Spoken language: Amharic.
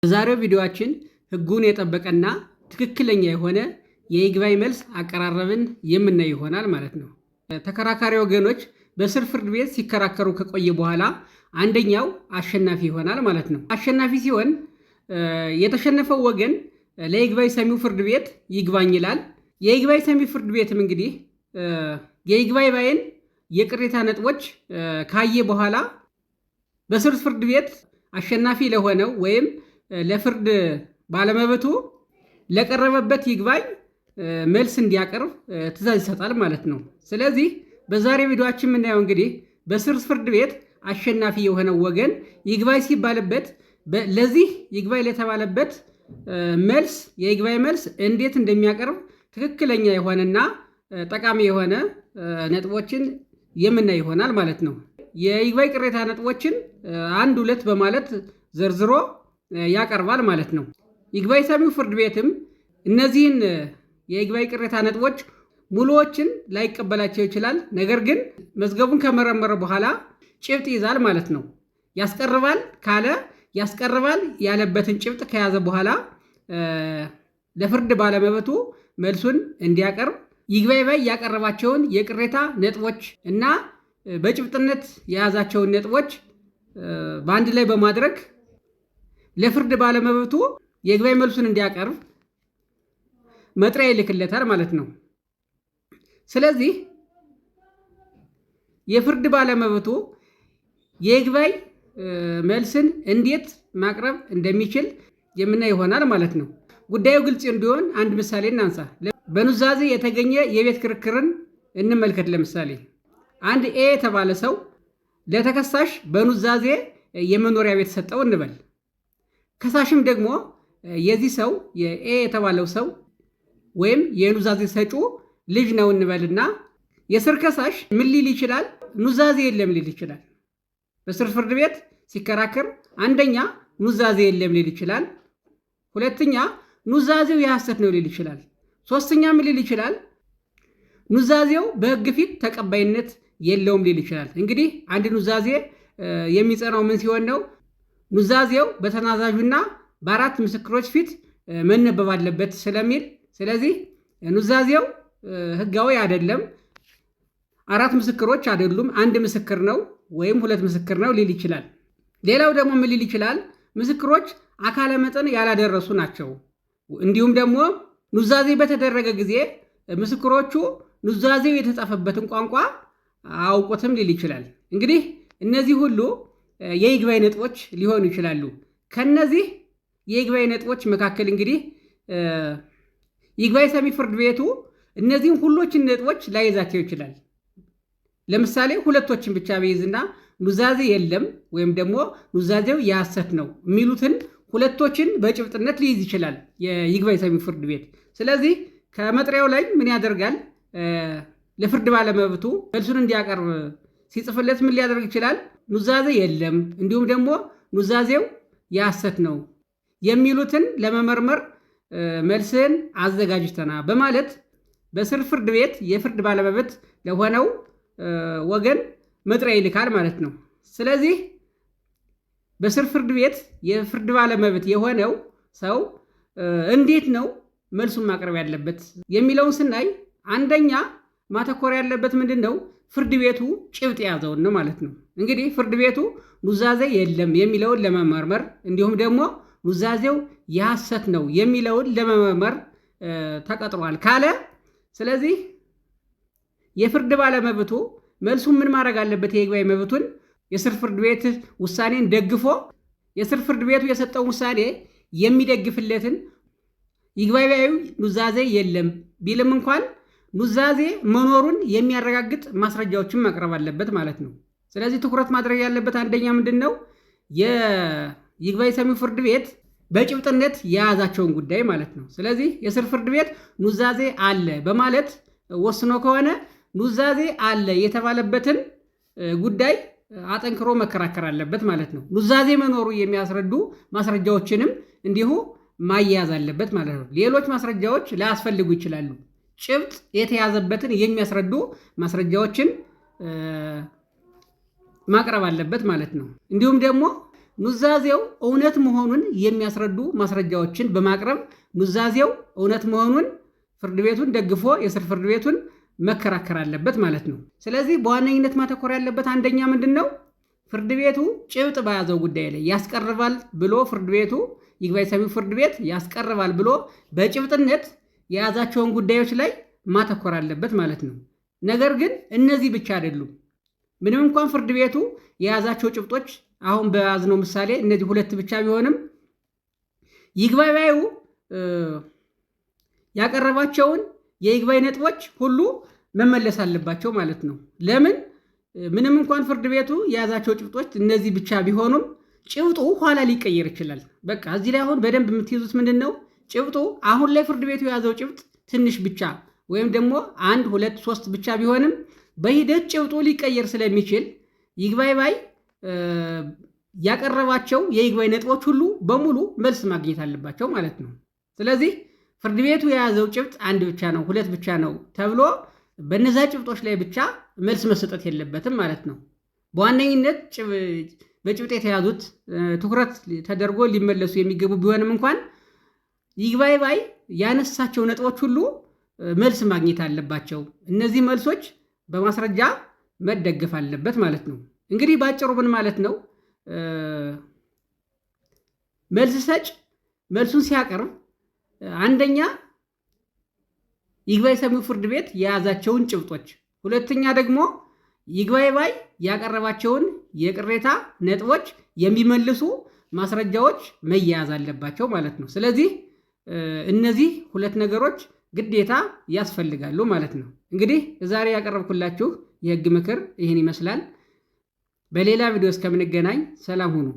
በዛሬው ቪዲዮአችን ህጉን የጠበቀና ትክክለኛ የሆነ የይግባኝ መልስ አቀራረብን የምናይ ይሆናል ማለት ነው። ተከራካሪ ወገኖች በስር ፍርድ ቤት ሲከራከሩ ከቆየ በኋላ አንደኛው አሸናፊ ይሆናል ማለት ነው። አሸናፊ ሲሆን የተሸነፈው ወገን ለይግባኝ ሰሚው ፍርድ ቤት ይግባኝ ይላል። የይግባኝ ሰሚው ፍርድ ቤትም እንግዲህ የይግባኝ ባይን የቅሬታ ነጥቦች ካየ በኋላ በስር ፍርድ ቤት አሸናፊ ለሆነው ወይም ለፍርድ ባለመብቱ ለቀረበበት ይግባኝ መልስ እንዲያቀርብ ትዕዛዝ ይሰጣል ማለት ነው። ስለዚህ በዛሬ ቪዲዮአችን የምናየው እንግዲህ በስር ፍርድ ቤት አሸናፊ የሆነው ወገን ይግባኝ ሲባልበት ለዚህ ይግባኝ ለተባለበት መልስ የይግባኝ መልስ እንዴት እንደሚያቀርብ ትክክለኛ የሆነና ጠቃሚ የሆነ ነጥቦችን የምናይ ይሆናል ማለት ነው። የይግባኝ ቅሬታ ነጥቦችን አንድ ሁለት በማለት ዘርዝሮ ያቀርባል ማለት ነው። ይግባኝ ሰሚው ፍርድ ቤትም እነዚህን የይግባኝ ቅሬታ ነጥቦች ሙሉዎችን ላይቀበላቸው ይችላል። ነገር ግን መዝገቡን ከመረመረ በኋላ ጭብጥ ይዛል ማለት ነው። ያስቀርባል ካለ ያስቀርባል ያለበትን ጭብጥ ከያዘ በኋላ ለፍርድ ባለመብቱ መልሱን እንዲያቀርብ ይግባኝ ባይ ያቀረባቸውን የቅሬታ ነጥቦች እና በጭብጥነት የያዛቸውን ነጥቦች በአንድ ላይ በማድረግ ለፍርድ ባለመብቱ የይግባኝ መልሱን እንዲያቀርብ መጥሪያ ይልክለታል ማለት ነው። ስለዚህ የፍርድ ባለመብቱ የይግባኝ መልስን እንዴት ማቅረብ እንደሚችል የምናይ ይሆናል ማለት ነው። ጉዳዩ ግልጽ እንዲሆን አንድ ምሳሌ እናንሳ። በኑዛዜ የተገኘ የቤት ክርክርን እንመልከት። ለምሳሌ አንድ ኤ የተባለ ሰው ለተከሳሽ በኑዛዜ የመኖሪያ ቤት ሰጠው እንበል። ከሳሽም ደግሞ የዚህ ሰው የኤ የተባለው ሰው ወይም የኑዛዜ ሰጩ ልጅ ነው እንበልና የስር ከሳሽ ምን ሊል ይችላል? ኑዛዜ የለም ሊል ይችላል። በስር ፍርድ ቤት ሲከራከር አንደኛ ኑዛዜ የለም ሊል ይችላል። ሁለተኛ ኑዛዜው የሐሰት ነው ሊል ይችላል። ሶስተኛ ምን ሊል ይችላል? ኑዛዜው በሕግ ፊት ተቀባይነት የለውም ሊል ይችላል። እንግዲህ አንድ ኑዛዜ የሚጸናው ምን ሲሆን ነው? ኑዛዜው በተናዛዡና በአራት ምስክሮች ፊት መነበብ አለበት ስለሚል፣ ስለዚህ ኑዛዜው ሕጋዊ አይደለም፣ አራት ምስክሮች አይደሉም፣ አንድ ምስክር ነው ወይም ሁለት ምስክር ነው ሊል ይችላል። ሌላው ደግሞ ምን ሊል ይችላል? ምስክሮች አካለ መጠን ያላደረሱ ናቸው። እንዲሁም ደግሞ ኑዛዜ በተደረገ ጊዜ ምስክሮቹ ኑዛዜው የተጻፈበትን ቋንቋ አያውቁትም ሊል ይችላል። እንግዲህ እነዚህ ሁሉ የይግባኝ ነጥቦች ሊሆኑ ይችላሉ። ከነዚህ የይግባኝ ነጥቦች መካከል እንግዲህ ይግባኝ ሰሚ ፍርድ ቤቱ እነዚህን ሁሎችን ነጥቦች ላይዛቸው ይችላል። ለምሳሌ ሁለቶችን ብቻ ቢይዝና ኑዛዜ የለም ወይም ደግሞ ኑዛዜው የሐሰት ነው የሚሉትን ሁለቶችን በጭብጥነት ሊይዝ ይችላል የይግባኝ ሰሚ ፍርድ ቤት። ስለዚህ ከመጥሪያው ላይ ምን ያደርጋል? ለፍርድ ባለመብቱ መልሱን እንዲያቀርብ ሲጽፍለት ምን ሊያደርግ ይችላል? ኑዛዜ የለም እንዲሁም ደግሞ ኑዛዜው የሐሰት ነው የሚሉትን ለመመርመር መልስን አዘጋጅተና በማለት በስር ፍርድ ቤት የፍርድ ባለመብት ለሆነው ወገን መጥሪያ ይልካል ማለት ነው። ስለዚህ በስር ፍርድ ቤት የፍርድ ባለመብት የሆነው ሰው እንዴት ነው መልሱን ማቅረብ ያለበት የሚለውን ስናይ አንደኛ ማተኮር ያለበት ምንድን ነው? ፍርድ ቤቱ ጭብጥ የያዘውን ነው ማለት ነው። እንግዲህ ፍርድ ቤቱ ኑዛዜ የለም የሚለውን ለመመርመር እንዲሁም ደግሞ ኑዛዜው የሐሰት ነው የሚለውን ለመመርመር ተቀጥሯል ካለ፣ ስለዚህ የፍርድ ባለመብቱ መልሱን ምን ማድረግ አለበት? የይግባኝ መብቱን የስር ፍርድ ቤት ውሳኔን ደግፎ የስር ፍርድ ቤቱ የሰጠውን ውሳኔ የሚደግፍለትን ይግባኝ ባዩ ኑዛዜ የለም ቢልም እንኳን ኑዛዜ መኖሩን የሚያረጋግጥ ማስረጃዎችን ማቅረብ አለበት ማለት ነው። ስለዚህ ትኩረት ማድረግ ያለበት አንደኛ ምንድን ነው? የይግባኝ ሰሚው ፍርድ ቤት በጭብጥነት የያዛቸውን ጉዳይ ማለት ነው። ስለዚህ የስር ፍርድ ቤት ኑዛዜ አለ በማለት ወስኖ ከሆነ ኑዛዜ አለ የተባለበትን ጉዳይ አጠንክሮ መከራከር አለበት ማለት ነው። ኑዛዜ መኖሩ የሚያስረዱ ማስረጃዎችንም እንዲሁ ማያያዝ አለበት ማለት ነው። ሌሎች ማስረጃዎች ላያስፈልጉ ይችላሉ። ጭብጥ የተያዘበትን የሚያስረዱ ማስረጃዎችን ማቅረብ አለበት ማለት ነው። እንዲሁም ደግሞ ኑዛዜው እውነት መሆኑን የሚያስረዱ ማስረጃዎችን በማቅረብ ኑዛዜው እውነት መሆኑን ፍርድ ቤቱን ደግፎ የስር ፍርድ ቤቱን መከራከር አለበት ማለት ነው። ስለዚህ በዋነኝነት ማተኮር ያለበት አንደኛ ምንድን ነው? ፍርድ ቤቱ ጭብጥ በያዘው ጉዳይ ላይ ያስቀርባል ብሎ ፍርድ ቤቱ ይግባኝ ሰሚው ፍርድ ቤት ያስቀርባል ብሎ በጭብጥነት የያዛቸውን ጉዳዮች ላይ ማተኮር አለበት ማለት ነው። ነገር ግን እነዚህ ብቻ አይደሉም። ምንም እንኳን ፍርድ ቤቱ የያዛቸው ጭብጦች አሁን በያዝነው ምሳሌ እነዚህ ሁለት ብቻ ቢሆንም ይግባኝ ባዩ ያቀረባቸውን የይግባኝ ነጥቦች ሁሉ መመለስ አለባቸው ማለት ነው። ለምን? ምንም እንኳን ፍርድ ቤቱ የያዛቸው ጭብጦች እነዚህ ብቻ ቢሆኑም ጭብጡ ኋላ ሊቀየር ይችላል። በቃ እዚህ ላይ አሁን በደንብ የምትይዙት ምንድን ነው? ጭብጡ አሁን ላይ ፍርድ ቤቱ የያዘው ጭብጥ ትንሽ ብቻ ወይም ደግሞ 1 2 3 ብቻ ቢሆንም በሂደት ጭብጡ ሊቀየር ስለሚችል ይግባኝ ባይ ያቀረባቸው የይግባኝ ነጥቦች ሁሉ በሙሉ መልስ ማግኘት አለባቸው ማለት ነው። ስለዚህ ፍርድ ቤቱ የያዘው ጭብጥ 1 ብቻ ነው 2 ብቻ ነው ተብሎ በነዛ ጭብጦች ላይ ብቻ መልስ መሰጠት የለበትም ማለት ነው። በዋነኝነት በጭብጥ የተያዙት ትኩረት ተደርጎ ሊመለሱ የሚገቡ ቢሆንም እንኳን ይግባኝ ባይ ያነሳቸው ነጥቦች ሁሉ መልስ ማግኘት አለባቸው። እነዚህ መልሶች በማስረጃ መደገፍ አለበት ማለት ነው። እንግዲህ ባጭሩ ምን ማለት ነው? መልስ ሰጭ መልሱን ሲያቀርብ አንደኛ ይግባኝ ሰሚው ፍርድ ቤት የያዛቸውን ጭብጦች፣ ሁለተኛ ደግሞ ይግባኝ ባይ ያቀረባቸውን የቅሬታ ነጥቦች የሚመልሱ ማስረጃዎች መያያዝ አለባቸው ማለት ነው። ስለዚህ እነዚህ ሁለት ነገሮች ግዴታ ያስፈልጋሉ ማለት ነው። እንግዲህ ዛሬ ያቀረብኩላችሁ የህግ ምክር ይህን ይመስላል። በሌላ ቪዲዮ እስከምንገናኝ ሰላም ሁኑ።